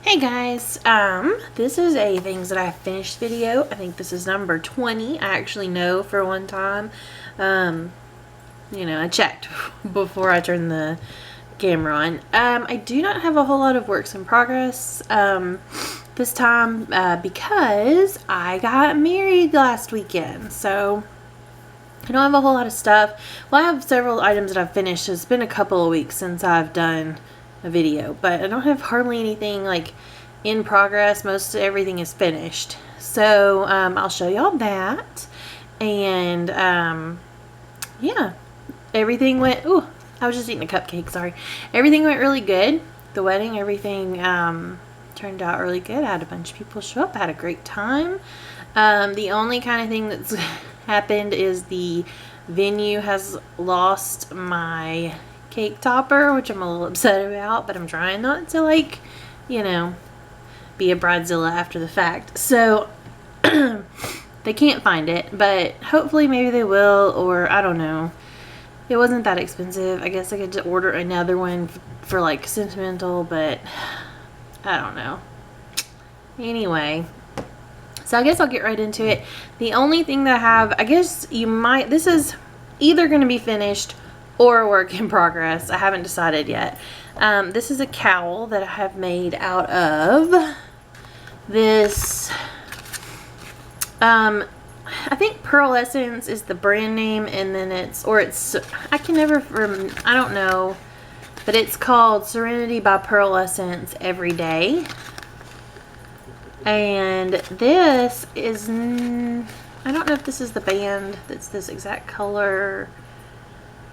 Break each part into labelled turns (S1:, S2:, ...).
S1: Hey guys, this is a things that I finished video. I think this is number 20. I actually know for one time. I checked before I turned the camera on. I do not have a whole lot of works in progress this time because I got married last weekend. So I don't have a whole lot of stuff. Well, I have several items that I've finished. It's been a couple of weeks since I've done a video, but I don't have hardly anything like in progress. Most everything is finished, so I'll show y'all that. And yeah, everything went. Ooh, I was just eating a cupcake, sorry. Everything went really good. The wedding, everything turned out really good. I had a bunch of people show up. I had a great time. The only kind of thing that's happened is the venue has lost my cake topper, which I'm a little upset about, but I'm trying not to, like, you know, be a bridezilla after the fact. So they can't find it, but hopefully maybe they will, or I don't know. It wasn't that expensive. I guess I could just order another one for like sentimental, but I don't know. Anyway, so I guess I'll get right into it. The only thing that I have, I guess this is either going to be finished or a work in progress. I haven't decided yet. This is a cowl that I have made out of this, I think Pearlescence is the brand name, and then I can never, I don't know, but it's called Serenity by Pearlescence Every Day. And this is, I don't know if this is the band that's this exact color.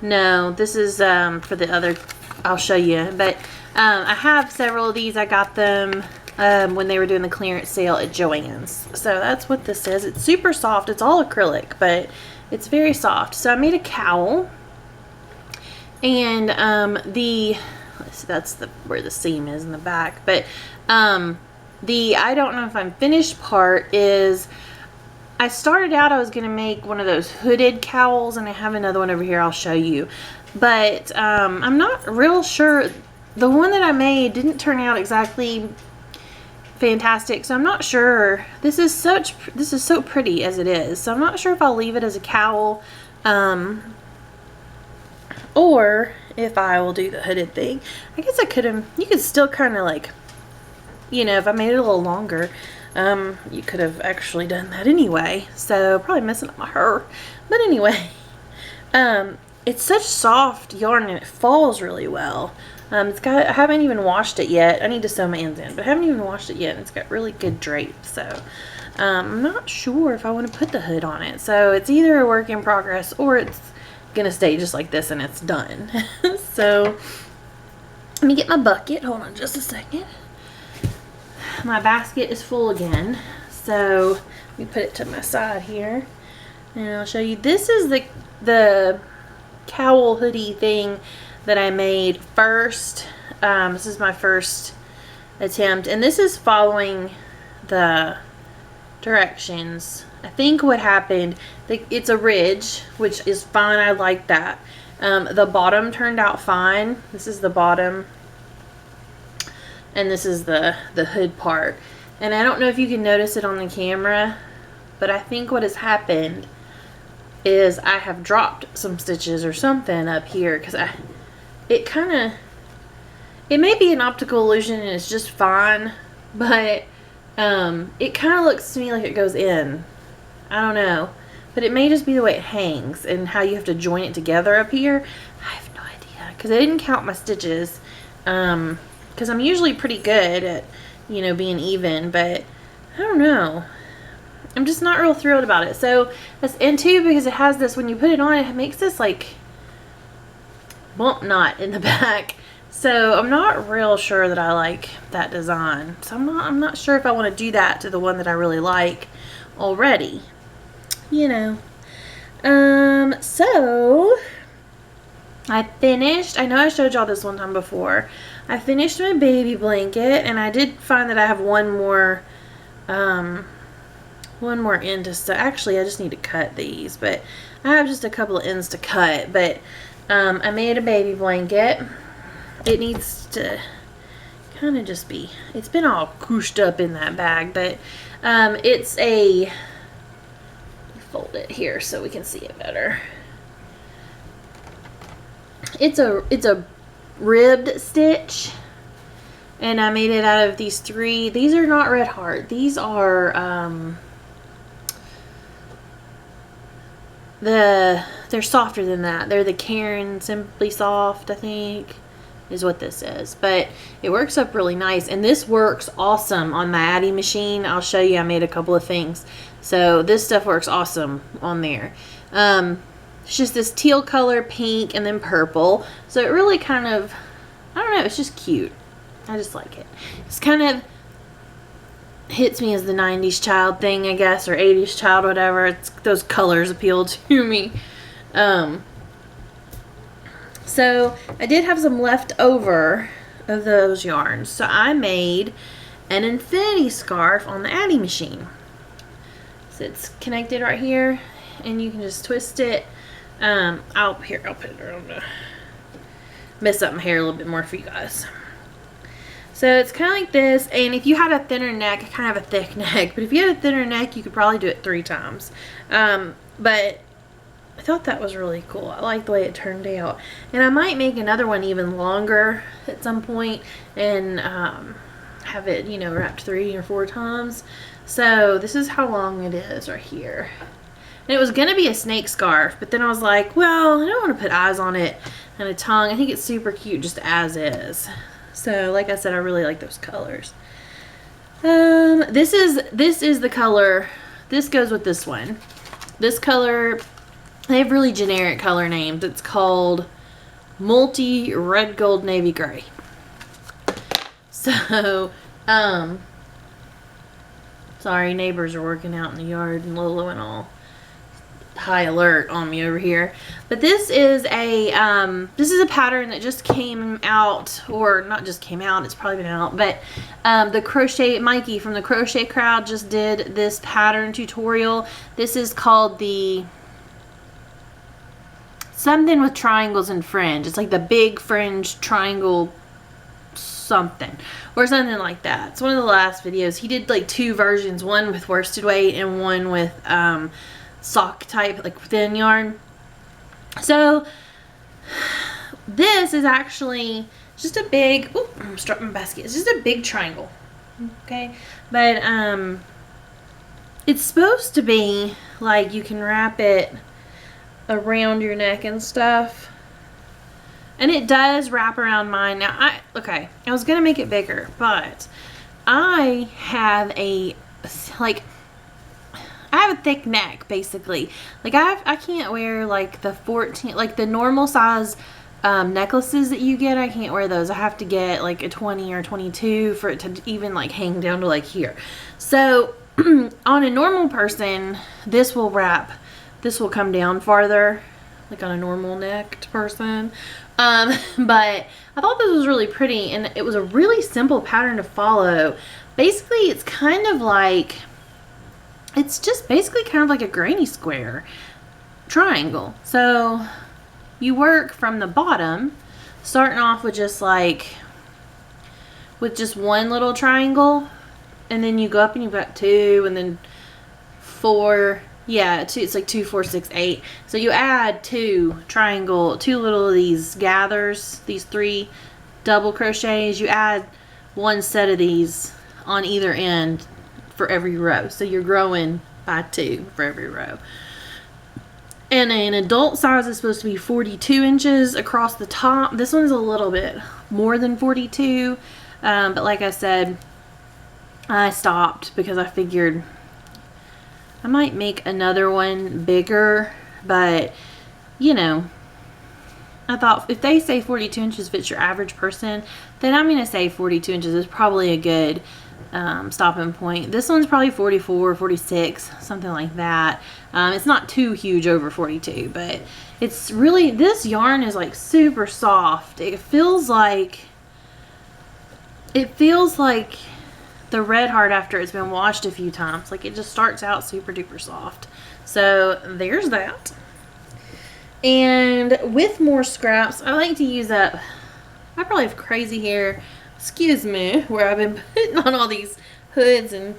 S1: No, this is for the other, I'll show you. But I have several of these. I got them when they were doing the clearance sale at Joann's. So that's what this is. It's super soft. It's all acrylic, but it's very soft. So I made a cowl. And let's see, that's where the seam is in the back. But I don't know if I'm finished part is, I started out, I was going to make one of those hooded cowls, and I have another one over here I'll show you. But I'm not real sure. The one that I made didn't turn out exactly fantastic, so I'm not sure. This is so pretty as it is, so I'm not sure if I'll leave it as a cowl or if I will do the hooded thing. I guess you could still kind of like, if I made it a little longer, you could have actually done that anyway. So probably messing up my hair. But anyway, it's such soft yarn and it falls really well. I haven't even washed it yet. I need to sew my ends in, but I haven't even washed it yet. And it's got really good drape. So I'm not sure if I want to put the hood on it. So it's either a work in progress or it's gonna stay just like this and it's done. So let me get my bucket. Hold on just a second. My basket is full again, so let me put it to my side here, and I'll show you. This is the cowl hoodie thing that I made first. This is my first attempt, and this is following the directions. I think what happened, it's a ridge, which is fine. I like that. The bottom turned out fine. This is the bottom. And this is the hood part. And I don't know if you can notice it on the camera, but I think what has happened is I have dropped some stitches or something up here, because it may be an optical illusion and it's just fine, but it kind of looks to me like it goes in. I don't know, but it may just be the way it hangs and how you have to join it together up here. I have no idea, because I didn't count my stitches. Because I'm usually pretty good at, being even, but I don't know. I'm just not real thrilled about it. So, and two, because it has this, when you put it on, it makes this, like, bump knot in the back. So, I'm not real sure that I like that design. So, I'm not sure if I want to do that to the one that I really like already. So I finished, I know I showed y'all this one time before. I finished my baby blanket, and I did find that I have one more end to sew. Actually, I just need to cut these, but I have just a couple of ends to cut. But I made a baby blanket. It needs to kind of just be, it's been all cooshed up in that bag, but it's a, fold it here so we can see it better. It's a ribbed stitch, and I made it out of these 3. These are not Red Heart. These are they're softer than that. They're the Karen Simply Soft, I think, is what this is. But it works up really nice, and this works awesome on my Addy machine. I'll show you. I made a couple of things, so this stuff works awesome on there. It's just this teal color, pink, and then purple. So it really kind of, I don't know, it's just cute. I just like it. It's kind of hits me as the 90s child thing, I guess, or 80s child, whatever. It's, those colors appeal to me. So I did have some left over of those yarns. So I made an infinity scarf on the Addy machine. So it's connected right here, and you can just twist it. I'll put it around to mess up my hair a little bit more for you guys. So it's kind of like this, and if you had a thinner neck, I kind of have a thick neck, but if you had a thinner neck, you could probably do it 3 times. But I thought that was really cool. I like the way it turned out. And I might make another one even longer at some point and have it, you know, wrapped 3 or 4 times. So this is how long it is right here. And it was going to be a snake scarf, but then I was like, well, I don't want to put eyes on it and a tongue. I think it's super cute just as is. So, like I said, I really like those colors. This is the color. This goes with this one. This color, they have really generic color names. It's called Multi Red Gold Navy Gray. So, sorry, neighbors are working out in the yard and Lolo and all high alert on me over here. But this is a pattern that just came out, or not just came out, it's probably been out, but the crochet Mikey from the Crochet Crowd just did this pattern tutorial. This is called the something with triangles and fringe. It's like the big fringe triangle something or something like that. It's one of the last videos. He did like 2 versions, one with worsted weight and one with sock type, like thin yarn. So this is actually just a big, ooh, I'm strapping my basket. It's just a big triangle, okay? But it's supposed to be like you can wrap it around your neck and stuff, and it does wrap around mine. Now I was gonna make it bigger, but I have a thick neck, basically. Like I can't wear like the 14, like the normal size necklaces that you get. I can't wear those. I have to get like a 20 or 22 for it to even like hang down to like here. So on a normal person, this will come down farther, like on a normal necked person. But I thought this was really pretty, and it was a really simple pattern to follow. Basically, it's kind of like, it's just basically kind of like a granny square triangle. So you work from the bottom, starting off with just one little triangle, and then you go up and you've got 2, and then 4. Yeah, 2. It's like 2, 4, 6, 8. So you add 2 little of these gathers, these 3 double crochets. You add 1 set of these on either end for every row. So you're growing by 2 for every row. And an adult size is supposed to be 42 inches across the top. This one's a little bit more than 42. But like I said, I stopped because I figured I might make another one bigger. But, you know, I thought if they say 42 inches fits your average person, then I'm going to say 42 inches is probably a good stopping point. This one's probably 44, 46, something like that. It's not too huge over 42, but it's really, this yarn is like super soft. It feels like the Red Heart after it's been washed a few times. Like, it just starts out super duper soft. So there's that. And with more scraps, I like to use up, I probably have crazy hair. excuse me, where I've been putting on all these hoods and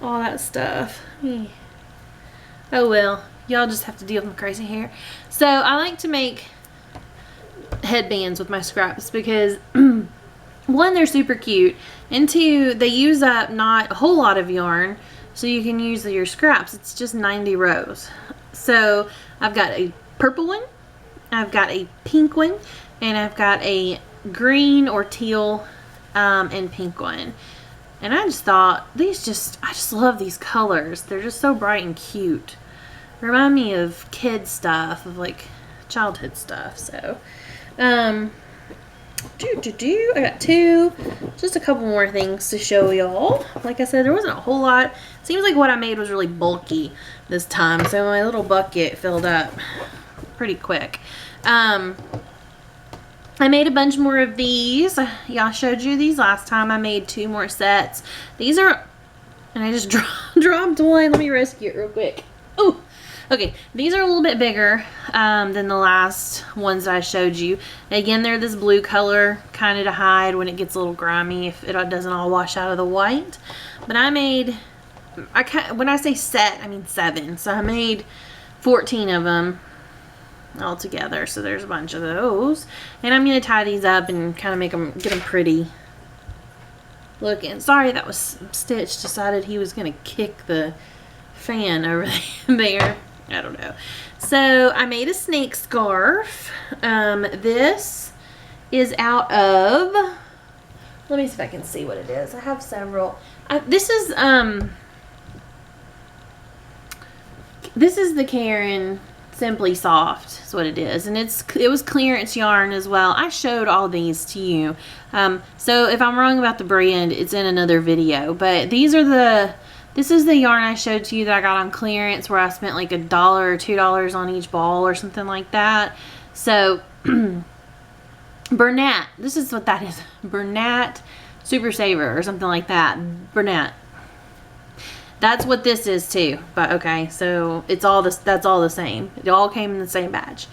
S1: all that stuff. Oh well, y'all just have to deal with my crazy hair. So I like to make headbands with my scraps because one, they're super cute, and two, they use up not a whole lot of yarn, so you can use your scraps. It's just 90 rows. So I've got a purple one, I've got a pink one, and I've got a green or teal and pink one. And I just thought I just love these colors. They're just so bright and cute. Remind me of kid stuff, of like childhood stuff. So I got just a couple more things to show y'all. Like I said, there wasn't a whole lot. Seems like what I made was really bulky this time, so my little bucket filled up pretty quick. I made a bunch more of these. Y'all showed you these last time. I made 2 more sets. These are, and I just dropped one. Let me rescue it real quick. Oh, okay. These are a little bit bigger than the last ones that I showed you. Again, they're this blue color, kind of to hide when it gets a little grimy, if it doesn't all wash out of the white. But I made, when I say set, I mean 7. So I made 14 of them all together. So there's a bunch of those. And I'm going to tie these up and kind of get them pretty looking. Sorry, that was Stitch decided he was going to kick the fan over there. I don't know. So I made a snake scarf. This is out of, let me see if I can see what it is. I have several. This is the Karen Simply Soft is what it is, and it was clearance yarn as well. I showed all these to you, so if I'm wrong about the brand, it's in another video. But this is the yarn I showed to you that I got on clearance, where I spent like $1 or $2 on each ball or something like that. So Bernat, this is what that is. Bernat Super Saver or something like that. Bernat. That's what this is too. But okay, so it's all this. That's all the same. It all came in the same batch.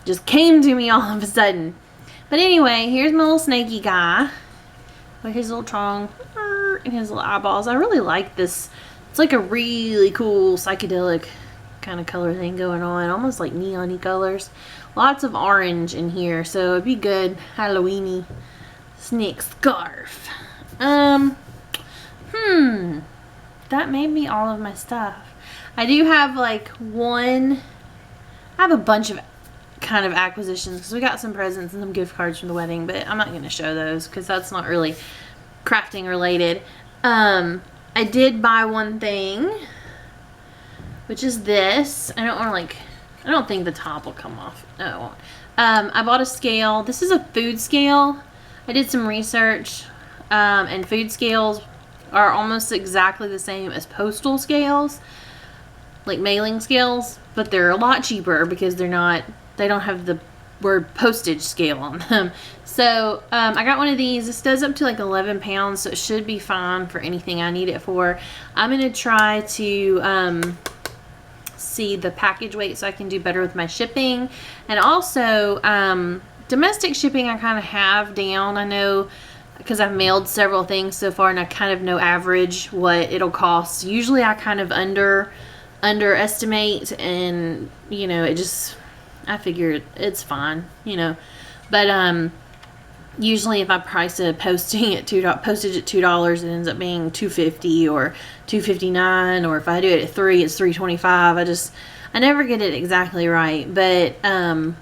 S1: Just came to me all of a sudden. But anyway, here's my little snaky guy with his little tongue and his little eyeballs. I really like this. It's like a really cool psychedelic kind of color thing going on, almost like neon-y colors. Lots of orange in here, so it'd be good Halloween-y snake scarf. That may be all of my stuff. I do have I have a bunch of kind of acquisitions because we got some presents and some gift cards from the wedding, but I'm not going to show those because that's not really crafting related. I did buy one thing, which is this. I don't think the top will come off. No, it won't. I bought a scale. This is a food scale. I did some research, and food scales are almost exactly the same as postal scales, like mailing scales, but they're a lot cheaper because they don't have the word postage scale on them. So I got one of these. This does up to like 11 pounds, so it should be fine for anything I need it for. I'm going to try to see the package weight so I can do better with my shipping. And also domestic shipping I kind of have down. I know because I've mailed several things so far, and I kind of know average what it'll cost. Usually I kind of underestimate, and I figure it's fine, but usually if I price a postage at $2, it ends up being $2.50 or $2.59, or if I do it at $3, it's $3.25. I never get it exactly right, but I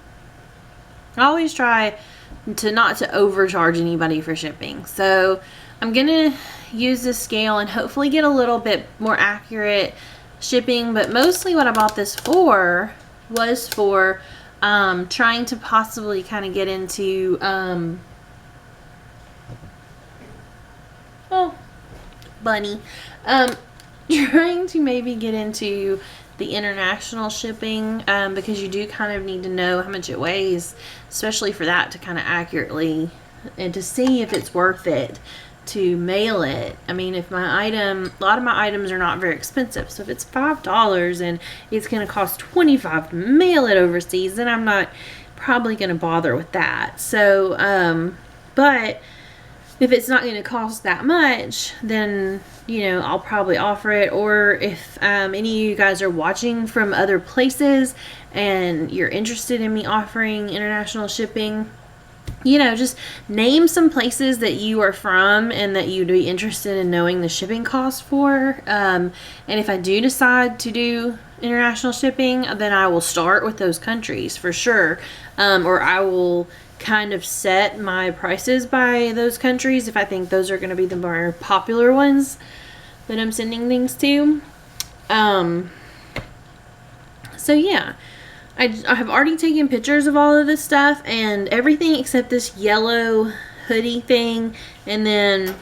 S1: always try not to overcharge anybody for shipping. So I'm gonna use this scale and hopefully get a little bit more accurate shipping. But mostly what I bought this for was for trying to possibly kind of get into trying to maybe get into the international shipping, because you do kind of need to know how much it weighs, especially for that to kind of accurately, and to see if it's worth it to mail it. I mean, if a lot of my items are not very expensive, so if it's $5 and it's going to cost $25 to mail it overseas, then I'm not probably going to bother with that. So but if it's not going to cost that much, then, you know, I'll probably offer it. Or if any of you guys are watching from other places and you're interested in me offering international shipping, you know, just name some places that you are from and that you'd be interested in knowing the shipping cost for. And if I do decide to do international shipping, then I will start with those countries for sure. Or I will kind of set my prices by those countries if I think those are going to be the more popular ones that I'm sending things to. So yeah, I have already taken pictures of all of this stuff and everything except this yellow hoodie thing, and then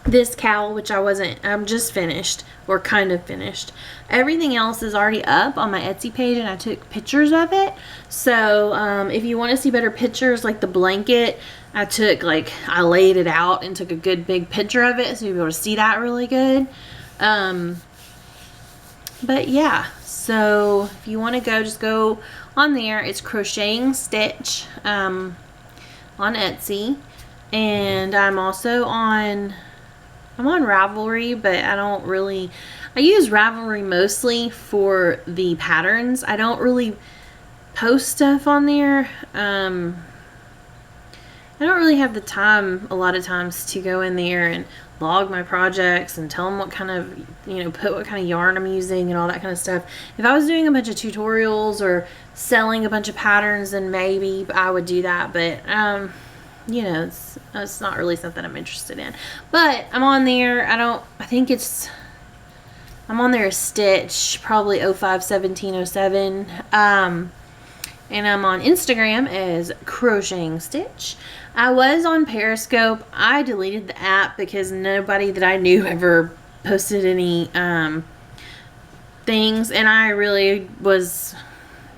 S1: this cowl, which I'm just finished, or kind of finished. Everything else is already up on my Etsy page and I took pictures of it. So if you want to see better pictures, like the blanket, I laid it out and took a good big picture of it so you'll be able to see that really good. But yeah, so if you want to go, just go on there. It's Crocheting Stitch on Etsy. And I'm also on Ravelry, but I use Ravelry mostly for the patterns. I don't really post stuff on there. I don't really have the time a lot of times to go in there and log my projects and tell them what kind of, you know, put what kind of yarn I'm using and all that kind of stuff. If I was doing a bunch of tutorials or selling a bunch of patterns, then maybe I would do that, but you know, it's not really something I'm interested in. But I'm on there. I'm on there as Stitch, probably 051707. And I'm on Instagram as Crocheting Stitch. I was on Periscope. I deleted the app because nobody that I knew ever posted any things, and I really was,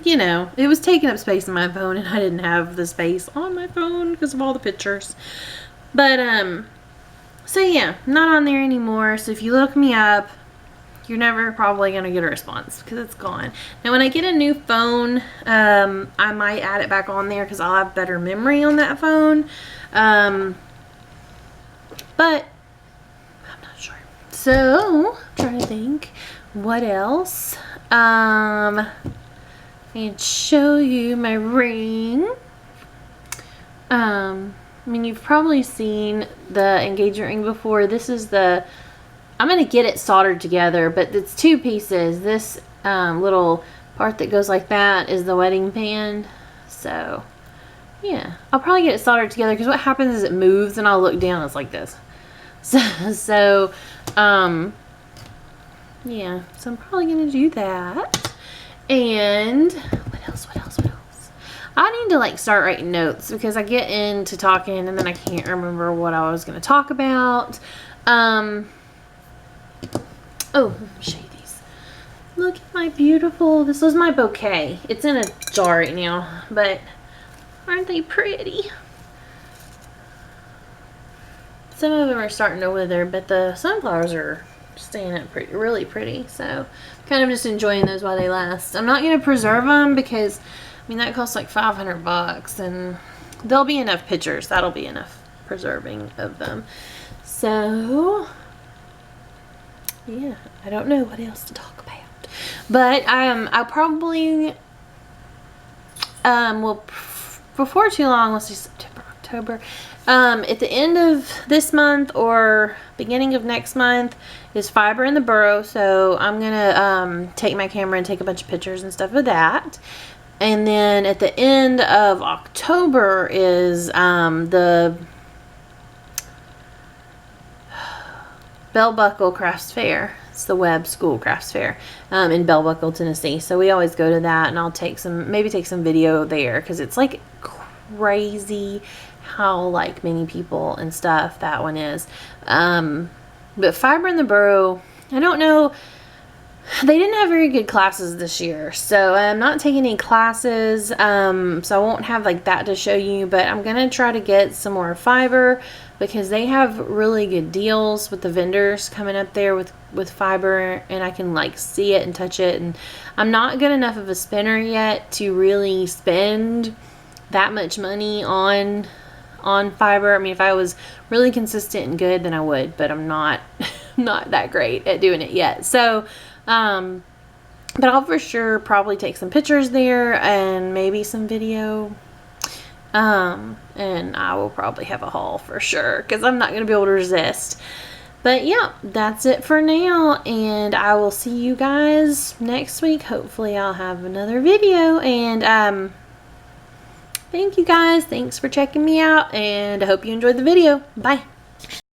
S1: you know, it was taking up space on my phone and I didn't have the space on my phone because of all the pictures. But so yeah, not on there anymore. So if you look me up, you're never probably going to get a response because it's gone. Now when I get a new phone, I might add it back on there because I'll have better memory on that phone. But I'm not sure. So I'm trying to think what else. And show you my ring. I mean, you've probably seen the engagement ring before. This is I'm going to get it soldered together, but it's two pieces. This little part that goes like that is the wedding band. So yeah, I'll probably get it soldered together because what happens is it moves and I'll look down, it's like this. So yeah, so I'm probably going to do that. And what else? I need to like start writing notes because I get into talking and then I can't remember what I was going to talk about. Oh, let me show you these. Look at my beautiful, this is my bouquet. It's in a jar right now, but aren't they pretty? Some of them are starting to wither, but the sunflowers are staying up really pretty. So kind of just enjoying those while they last. I'm not going to preserve them because, I mean, that costs like $500 and there'll be enough pictures. That'll be enough preserving of them. So yeah, I don't know what else to talk about. But I'll probably will before too long, let's see, September, October. At the end of this month or beginning of next month is Fiber in the Burrow. So I'm gonna take my camera and take a bunch of pictures and stuff of that. And then at the end of October is the Bell Buckle Crafts Fair. It's the Webb School Crafts Fair in Bell Buckle, Tennessee. So we always go to that, and I'll maybe take some video there because it's like crazy how like many people and stuff that one is. But Fiber in the Burrow, I don't know. They didn't have very good classes this year, so I'm not taking any classes, so I won't have like that to show you, but I'm gonna try to get some more fiber because they have really good deals with the vendors coming up there with fiber, and I can like see it and touch it, and I'm not good enough of a spinner yet to really spend that much money on on fiber. I mean, if I was really consistent and good, then I would, but I'm not not that great at doing it yet. So but I'll for sure probably take some pictures there and maybe some video. And I will probably have a haul for sure, because I'm not going to be able to resist. But yeah, that's it for now, and I will see you guys next week. Hopefully I'll have another video, and thank you guys. Thanks for checking me out, and I hope you enjoyed the video. Bye.